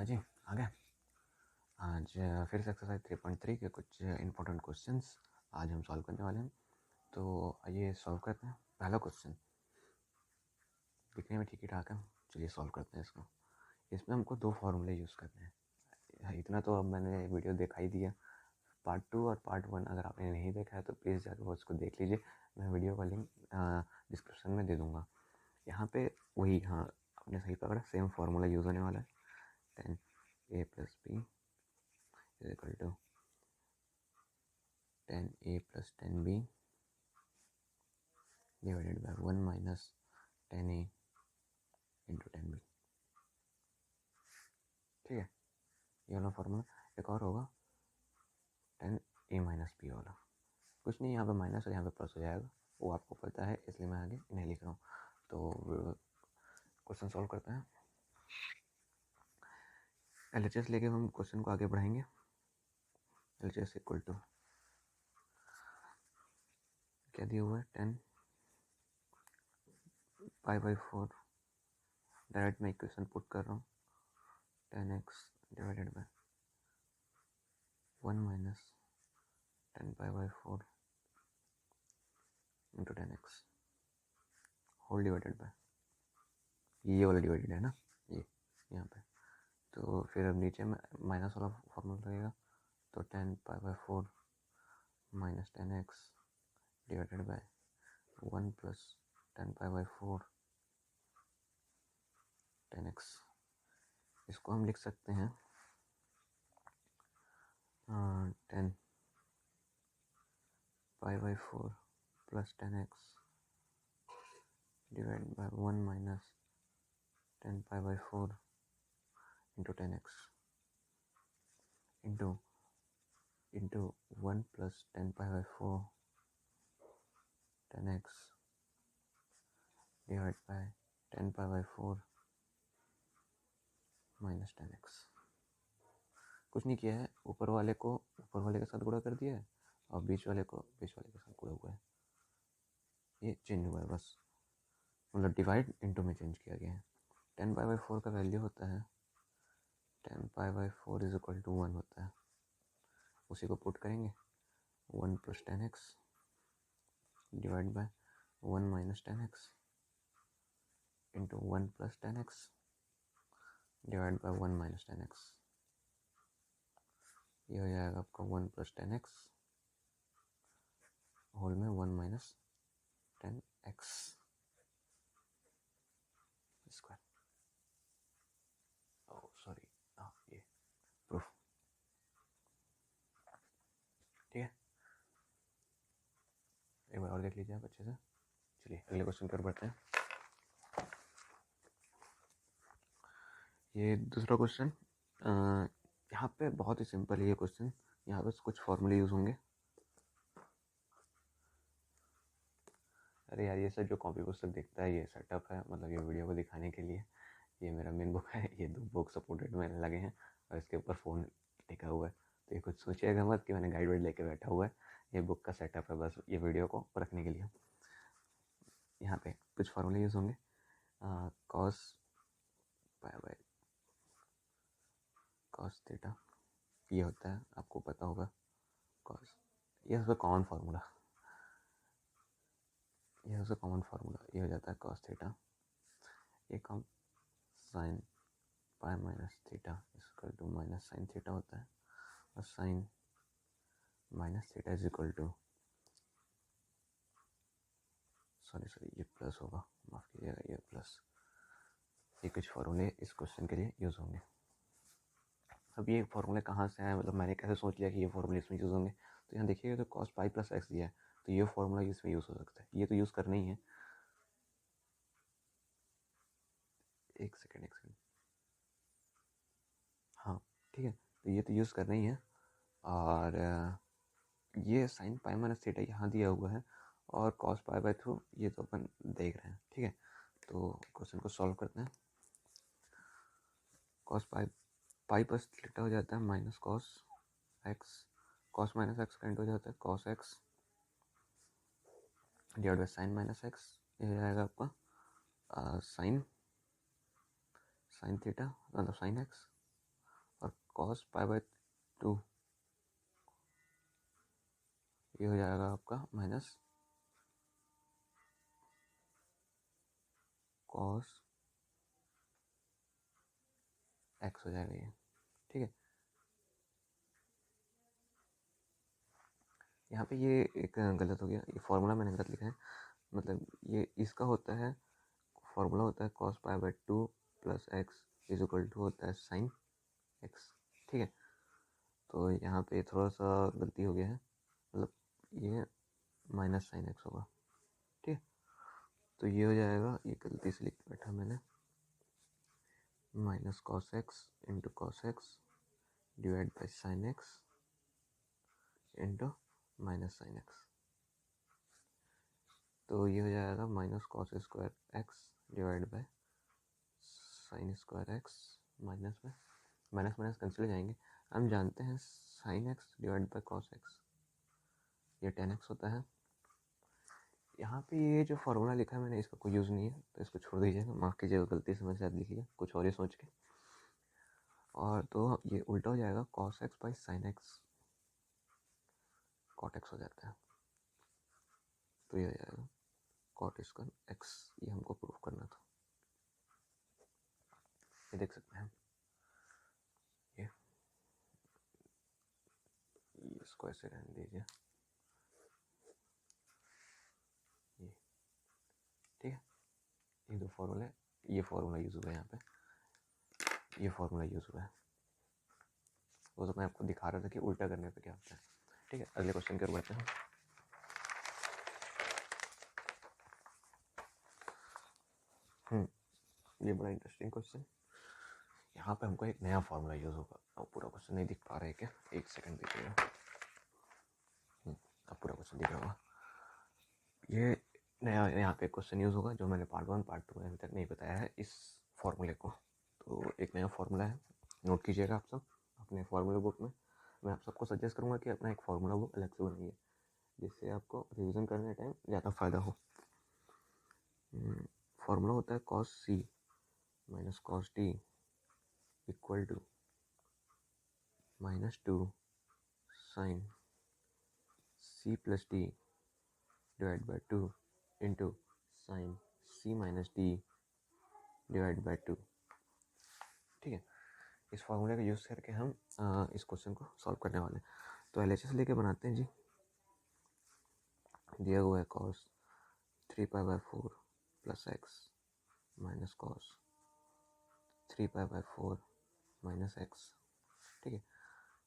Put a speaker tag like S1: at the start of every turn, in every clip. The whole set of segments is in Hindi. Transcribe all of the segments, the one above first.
S1: हाँ जी, आ गए। आज फिर से एक्सरसाइज 3.3 के कुछ इंपॉर्टेंट क्वेश्चंस आज हम सॉल्व करने वाले हैं। तो आइए सॉल्व करते हैं। पहला क्वेश्चन दिखने में ठीक ही ठाक है, चलिए सॉल्व करते हैं इसको। इसमें हमको दो फार्मूले यूज़ करने हैं। इतना तो अब मैंने वीडियो दिखा ही दिया। पार्ट 2 और पार्ट 1 अगर आपने नहीं देखा है तो प्लीज़ जाकर वो उसको देख लीजिए। मैं वीडियो का लिंक डिस्क्रिप्शन में दे दूँगा। यहाँ पे वही, हाँ आपने सही पकड़ा, सेम फार्मूला यूज़ होने वाला है। 10a + b = 10a + 10b divided by 1 minus 10a into 10b। ठीक है, ये वाला फार्मूला। एक और होगा 10a minus b वाला। कुछ नहीं, यहाँ पे माइनस और यहाँ पे प्लस हो जाएगा, वो आपको पता है, इसलिए मैं आगे इन्हें लिख रहा हूँ। तो क्वेश्चन सॉल्व करते हैं। LHS लेके हम क्वेश्चन को आगे बढ़ाएंगे। LHS इक्वल टू क्या दिया हुआ है, 10 π/4। डायरेक्ट मैं इक्वेशन पुट कर रहा हूँ, 10x divided by 1 minus 10 π/4 into 10x whole divided by, ये वाला डिवाइडेड है ना, ये यहाँ पे। तो फिर अब नीचे में माइनस वाला फॉर्मूला लगेगा, तो 10 π/4 minus 10x divided by 1 plus 10 π/4 10x। इसको हम लिख सकते हैं 10 π/4 plus 10x divided by 1 minus 10 π/4 into 10x into 1 plus 10 π/4 10x divide by 10 π/4 minus 10x। कुछ नहीं किया है, ऊपर वाले के साथ गुणा कर दिया है और बीच वाले के साथ गुणा हुआ है, ये चेंज हुआ है बस, मतलब डिवाइड इंटू में चेंज किया गया है। 10 π/4 का वैल्यू होता है 10 π/4 इज इक्वल टू 1 होता है, उसी को पुट करेंगे 1 plus 10x divide bye 1 minus 10x into 1 plus 10x divide bye 1 minus 10x। ये हो जाएगा आपका 1 प्लस 10x होल में 1 minus 10x square. Oh sorry, ये प्रूफ। ठीक है, एक बार और देख लीजिए आप अच्छे से। चलिए अगले क्वेश्चन पर बढ़ते हैं। ये दूसरा क्वेश्चन, यहाँ पे बहुत ही सिंपल है ये क्वेश्चन। यहाँ बस कुछ फॉर्मूले यूज़ होंगे। अरे यार, ये सब जो कॉपी पुस्तक दिखता है ये सेटअप है, मतलब ये वीडियो को दिखाने के लिए। ये मेरा मेन बुक है, ये 2 बुक सपोर्टेड में लगे हैं और इसके ऊपर फ़ोन टिका हुआ है। तो ये कुछ सोचिएगा मत कि मैंने गाइड वाइड लेके बैठा हुआ है, ये बुक का सेटअप है बस, ये वीडियो को रखने के लिए। यहाँ पे कुछ फार्मूले यूज़ होंगे। कॉस थीटा ये होता है, आपको पता होगा कॉस, ये सबसे कॉमन फार्मूला, ये हो जाता है कॉस थीटा। एक हम sine pi minus theta equal to minus sine theta होता है, और sine minus theta is equal to, sorry ये प्लस होगा, माफ़ कीजिएगा, ये प्लस। ये कुछ फार्मूले इस क्वेश्चन के लिए यूज़ होंगे। अब ये फार्मूले कहाँ से आए, मतलब मैंने कैसे सोच लिया कि ये फार्मूले इसमें यूज़ होंगे। तो यहाँ देखिएगा तो कॉस पाई प्लस एक्स दिया है, तो ये फार्मूला इसमें यूज़ हो सकता है, ये तो यूज़ करना ही है। एक सेकेंड, हाँ ठीक है, तो ये तो यूज़ करना ही है। और ये साइन पाई माइनस थीटा यहाँ दिया हुआ है, और कॉस π/2 ये तो अपन देख रहे हैं। ठीक है, तो क्वेश्चन को सॉल्व करते हैं। कॉस पाई प्लस थीटा हो जाता है minus cos x, cos minus x का इंटू हो जाता है cos x divide by sine minus x. ये हो जाएगा आपका साइन थीटा मतलब sine x cos pi by 2, ये हो जाएगा आपका माइनस कॉस एक्स हो जाएगा ये, ठीक है। यहाँ पे ये एक गलत हो गया, ये फॉर्मूला मैंने गलत लिखा है, मतलब ये इसका होता है, फॉर्मूला होता है cos pi by 2 plus x is equal to होता है साइन एक्स, ठीक है। तो यहाँ पे थोड़ा सा गलती हो गया है, मतलब ये माइनस साइन एक्स होगा, ठीक है। तो ये हो जाएगा, ये गलती से लिख बैठा मैंने, minus cos x into cos x divide by sine x into minus sine x. तो ये हो जाएगा minus cos square x divide by sine square x minus में माइनस माइनस कैंसिल हो जाएंगे। हम जानते हैं sine x divide by cos x ये 10x होता है। यहाँ पे ये जो फार्मूला लिखा है मैंने, इसका कोई यूज़ नहीं है, तो इसको छोड़ दीजिएगा, माफ़ कीजिएगा, गलती से मैं शायद लिख लिया कुछ और ही सोच के। और तो ये उल्टा हो जाएगा, cos x by sine x cot x हो जाता है, तो ये हो जाएगा कॉट स्क्वायर एक्स, ये हमको प्रूफ करना था। ये देख सकते हैं, ये इसको ऐसे रहने दीजिए, ये ठीक है। ये दो फॉर्मूला है, ये फॉर्मूला यूज़ हुआ है यहाँ पे, ये फॉर्मूला यूज़ हुआ है, वो तो मैं आपको दिखा रहा था कि उल्टा करने पे क्या होता है, ठीक है। अगले क्वेश्चन की ओर बढ़ते हैं। ये बड़ा इंटरेस्टिंग क्वेश्चन, यहाँ पे हमको एक नया फॉर्मूला यूज़ होगा। अब पूरा क्वेश्चन नहीं दिख पा रहा है क्या, एक सेकंड दीजिएगा, अब पूरा क्वेश्चन दिख रहा होगा। ये नया यहाँ पे क्वेश्चन यूज़ होगा जो मैंने पार्ट 1 पार्ट 2 में अभी तक नहीं बताया है इस फॉर्मूले को। तो एक नया फॉर्मूला है, नोट कीजिएगा आप सब अपने फॉर्मूला बुक में। मैं आप सबको सजेस्ट करूँगा कि अपना एक फॉर्मूला बुक अलग से बनाइए, जिससे आपको रिविज़न करने टाइम ज़्यादा फ़ायदा हो। फॉर्मूला होता है cos C minus cos D equal to -2 sine C plus D divide by 2 into sine C minus D divide by 2, ठीक है। इस फार्मूले का यूज़ करके हम इस क्वेश्चन को सॉल्व करने वाले हैं। तो एलएचएस लेके बनाते हैं जी। दिया हुआ है cos 3π/4 plus x minus cos 3π/4 minus x, ठीक है।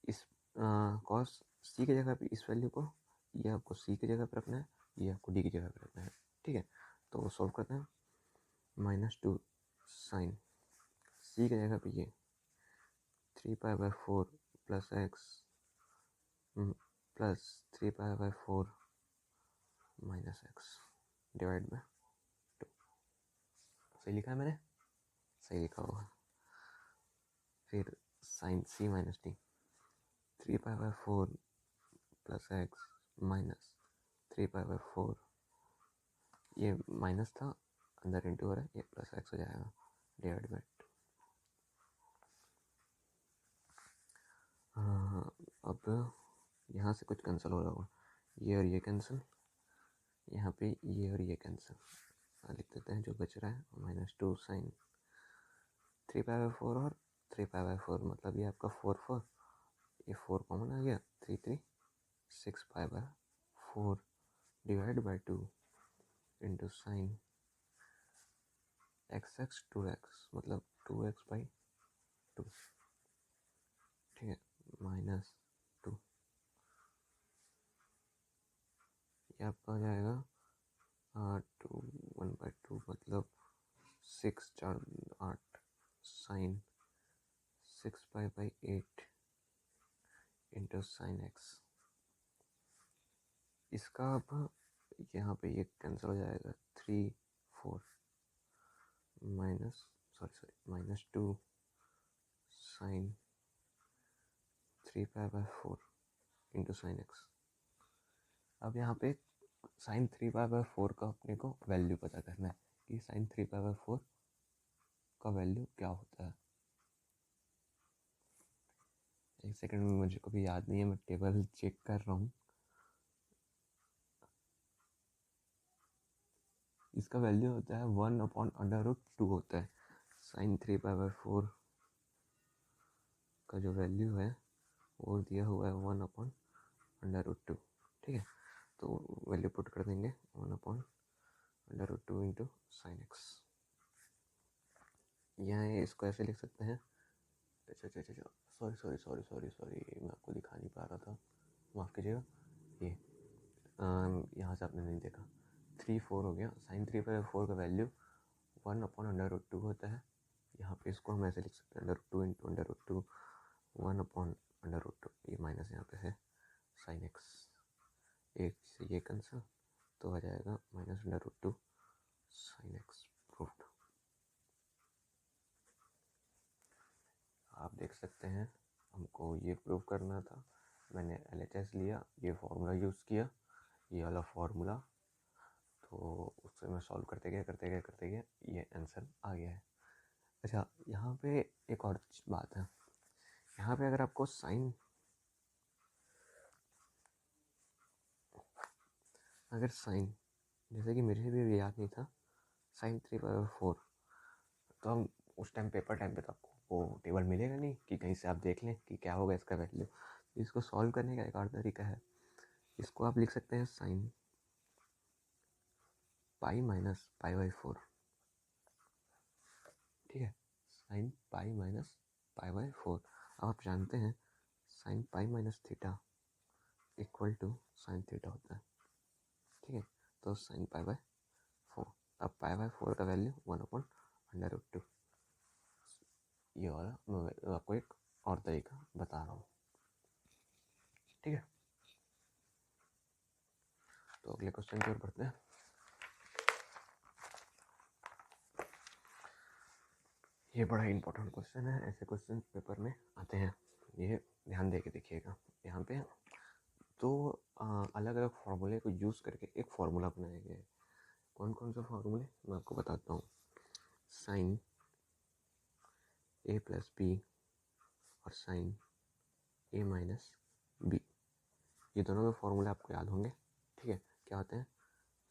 S1: इस कॉस सी की जगह पे इस वैल्यू को, ये आपको सी की जगह पर रखना है, ये आपको डी की जगह पर रखना है, ठीक है। तो सॉल्व करते हैं, -2 साइन सी की जगह पे ये 3π/4 plus x plus 3π/4 minus x divide by 2। सही लिखा है मैंने, सही लिखा होगा। फिर sine C minus D 3π/4 plus x minus 3π/4, ये माइनस था अंदर इंटू हो रहा है, ये प्लस एक्स हो जाएगा डिवाइड बाय 2। अब यहाँ से कुछ कैंसिल हो रहा होगा, ये और ये कैंसिल, यहाँ पे ये और ये कैंसिल, लिख देते हैं जो बच रहा है -2 साइन 3π/4 और 3π/4, मतलब ये आपका 4 ये 4 कॉमन आ गया, 3 6π/4 divide by 2 into sine x 2x, मतलब 2x/2, ठीक है, -2। ये आपका हो जाएगा 2 1/2, मतलब 6 4 8 साइन 6π/8 इंटू साइन एक्स। इसका अब यहाँ पे ये कैंसिल हो जाएगा, 3 4 -2 साइन 3π/4 इंटू साइन एक्स। अब यहाँ पे साइन 3π/4 का अपने को वैल्यू पता करना है कि साइन 3π/4 का वैल्यू क्या होता है। एक सेकंड में, मुझे को भी याद नहीं है, मैं टेबल चेक कर रहा हूँ। इसका वैल्यू होता है 1/√2 होता है। sin 3π/4 का जो वैल्यू है वो दिया हुआ है 1/√2। ठीक है, तो वैल्यू पुट कर देंगे 1/√2 इंटू साइन एक्स। यहाँ इसको ऐसे लिख सकते हैं, सॉरी मैं आपको दिखा नहीं पा रहा था, माफ़ कीजिएगा। ये यहाँ से आपने नहीं देखा, 3/4 हो गया। sin 3/4 का वैल्यू 1/√2 होता है। यहाँ पे इसको हम ऐसे लिख सकते हैं, √2 इंटू √2 1/√2। ये माइनस यहाँ पे है sin x, एक से ये कैंसिल, तो आ जाएगा -√2 sin x। प्रूव्ड। आप देख सकते हैं, हमको ये प्रूव करना था, मैंने LHS लिया, ये फार्मूला यूज़ किया, ये वाला फार्मूला, तो उससे मैं सॉल्व करते गया ये आंसर आ गया है। अच्छा, यहाँ पे एक और बात है, यहाँ पे अगर आपको साइन जैसे कि मुझे भी याद नहीं था, sin 3/4, तो हम उस टाइम पेपर टाइम पे तो आपको वो टेबल मिलेगा नहीं कि कहीं से आप देख लें कि क्या होगा इसका वैल्यू। इसको सॉल्व करने का एक और तरीका है, इसको आप लिख सकते हैं sin पाई माइनस π/4। ठीक है, sin पाई माइनस π/4। अब आप जानते हैं sin pi minus theta equal to sine theta होता है। ठीक है, तो sin π/4, अब π/4 का वैल्यू 1/√2। ये वाला मैं आपको एक और तरीका बता रहा हूँ। ठीक है, तो अगले क्वेश्चन की ओर बढ़ते हैं। ये बड़ा इंपॉर्टेंट क्वेश्चन है, ऐसे क्वेश्चन पेपर में आते हैं, ये ध्यान दे के देखिएगा। यहाँ पे तो अलग अलग फार्मूले को यूज़ करके एक फार्मूला बनाया गया है। कौन कौन सा फार्मूले मैं आपको बताता हूँ। साइन a प्लस बी और साइन a माइनस बी, ये दोनों के फार्मूले आपको याद होंगे। ठीक है, क्या होते हैं,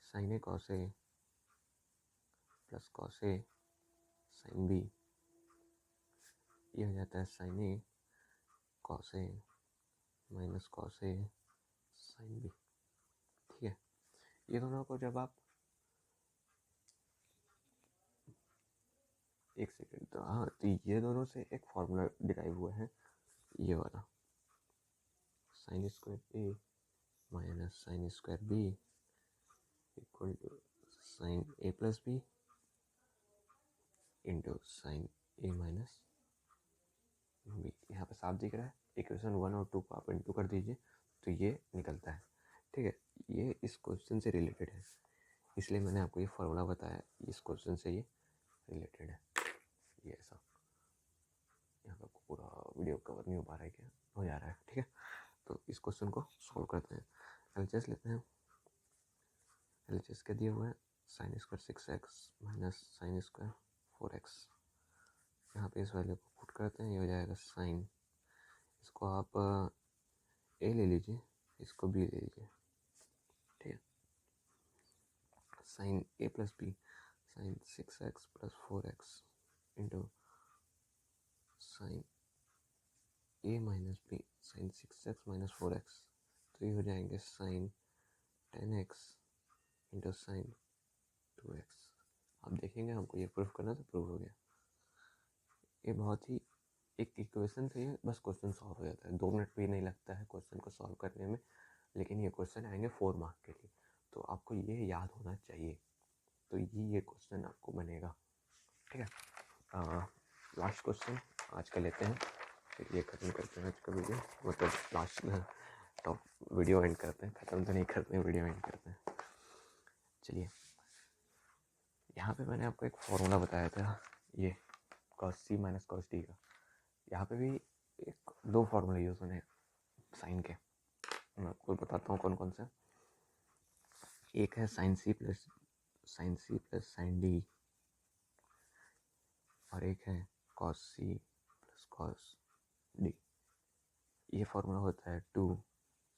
S1: sine a cos a plus cos a sine b, ये हो जाता है sine a cos a minus cos a sine b। ठीक है, ये दोनों को जब आप एक सेकेंड, तो हाँ, तो ये दोनों से एक फार्मूला डिराइव हुआ है, ये वाला sine square a minus sine square b equal to sine a plus B into sine a minus B. यहाँ पे साफ दिख रहा है, इक्वेशन 1 और 2 को आप इंटू कर दीजिए तो ये निकलता है। ठीक है, ये इस क्वेश्चन से रिलेटेड है, इसलिए मैंने आपको ये फार्मूला बताया, इस क्वेश्चन से ये रिलेटेड है। ये ऐसा, यहाँ पर पूरा वीडियो कवर नहीं हो पा रहा है, क्या हो जा रहा है। ठीक है, तो इस क्वेश्चन को सॉल्व करते हैं। LHS लेते हैं, LHS क्या दिया हुआ है, sine square 6x minus sine square 4x। यहाँ पे इस वैल्यू को पुट करते हैं, ये हो जाएगा साइन, इसको आप a ले लीजिए, इसको b ले लीजिए। ठीक है, sine a plus B sine 6x plus 4x into sine a minus B sine 6x minus 4x, तो ये हो जाएंगे sign 10x into sine 2x। आप देखेंगे हमको ये प्रूफ करना, तो प्रूफ हो गया। ये बहुत ही एक इक्वेशन से बस क्वेश्चन सॉल्व हो जाता है, 2 मिनट भी नहीं लगता है क्वेश्चन को सॉल्व करने में। लेकिन ये क्वेश्चन आएंगे 4 मार्क के लिए, तो आपको ये याद होना चाहिए, तो ये क्वेश्चन आपको बनेगा। ठीक है, लास्ट क्वेश्चन आज का लेते हैं, फिर ये ख़त्म करते हैं आज का वीडियो, मतलब लास्ट टॉप वीडियो एंड करते हैं, ख़त्म तो नहीं करते हैं, वीडियो एंड करते हैं। चलिए, यहाँ पे मैंने आपको एक फार्मूला बताया था, ये cos c minus cos d का। यहाँ पे भी एक 2 फार्मूले यूज़ होने साइन के, मैं आपको बताता हूँ कौन कौन से। एक है sine c plus sine d, और एक है cos c plus cos d। ये फॉर्मूला होता है 2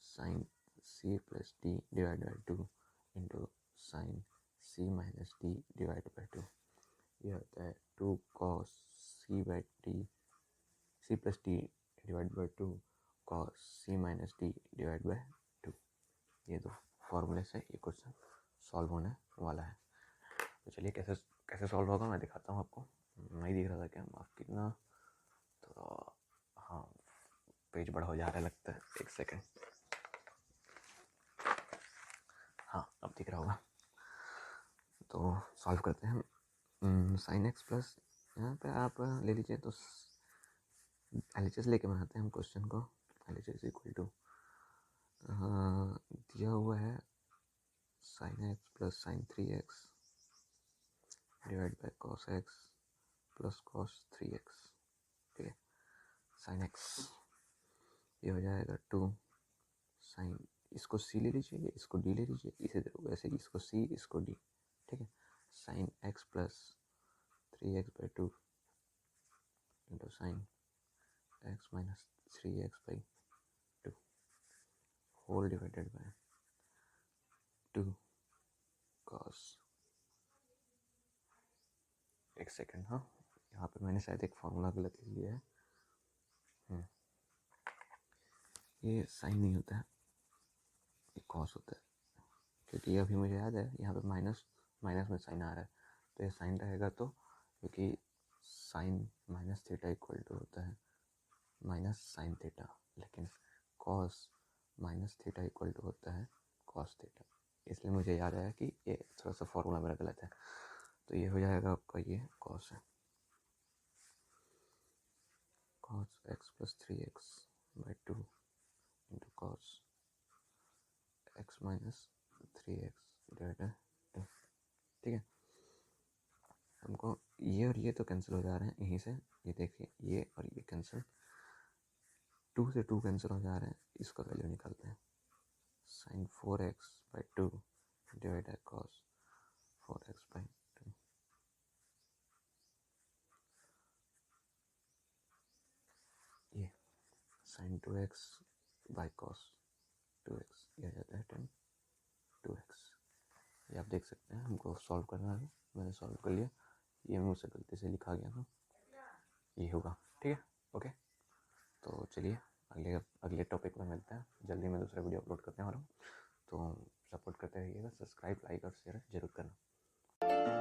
S1: sine C plus D divide by 2 into sine C minus D divide by 2। ये होता है 2 cos C by D C plus D divide by 2 cos C minus D divide by 2। ये दो फॉर्मूले से ये क्वेश्चन सॉल्व होने वाला है। तो चलिए कैसे कैसे सॉल्व होगा मैं दिखाता हूँ आपको। नहीं दिख रहा था क्या, माफ़ करना, थोड़ा हाँ पेज बड़ा हो जा रहा है लगता है, एक सेकेंड। हाँ अब दिख रहा होगा। तो सॉल्व करते हैं। साइन एक्स प्लस, यहाँ पे आप ले लीजिए तो LHS लेके बनाते हैं हम क्वेश्चन को। LHS इक्वल टू दिया हुआ है sine x plus sign 3x divide by cos x plus cos 3x। ठीक है, साइन एक्स ये हो जाएगा 2 साइन, इसको सी ले लीजिए, इसको डी ले लीजिए, इसे वैसे इसको सी इसको डी। ठीक है, sine x plus 3x by 2 into sine x minus 3x by 2 whole divided by 2 cos. एक सेकेंड, हाँ यहाँ पे मैंने शायद एक फार्मूला गलत ले लिया है। ये साइन नहीं होता है, ये कॉस होता है, क्योंकि अभी मुझे याद है यहाँ पे माइनस माइनस में साइन आ रहा है, तो ये साइन रहेगा। तो क्योंकि sine minus theta equal to होता है माइनस साइन थीटा, लेकिन cos minus theta equal to होता है कॉस थीटा, इसलिए मुझे याद आया कि ये थोड़ा सा फॉर्मूला मेरा गलत है। तो ये हो जाएगा आपका, ये कॉस है, cos x plus 3x by 2 into cos x minus 3x divide by 2। ठीक है, हमको ये और ये तो कैंसिल हो जा रहे हैं यहीं से, ये देखिए ये और ये कैंसिल, 2 से 2 कैंसिल हो जा रहे हैं, इसका वैल्यू निकालते हैं। Sine 4x by 2 divide by cos 4x by 2। ये sign 2x by cos 2x, ये आ जाता है 2x। ये आप देख सकते हैं, हमको सॉल्व करना है, मैंने सॉल्व कर लिया। ये मुझसे गलती से लिखा गया था, ये होगा। ठीक है, ओके। तो चलिए अगले टॉपिक में मिलते हैं जल्दी। मैं दूसरा वीडियो अपलोड करने वाला हूँ, तो सपोर्ट करते रहिएगा। सब्सक्राइब, लाइक और शेयर जरूर करना।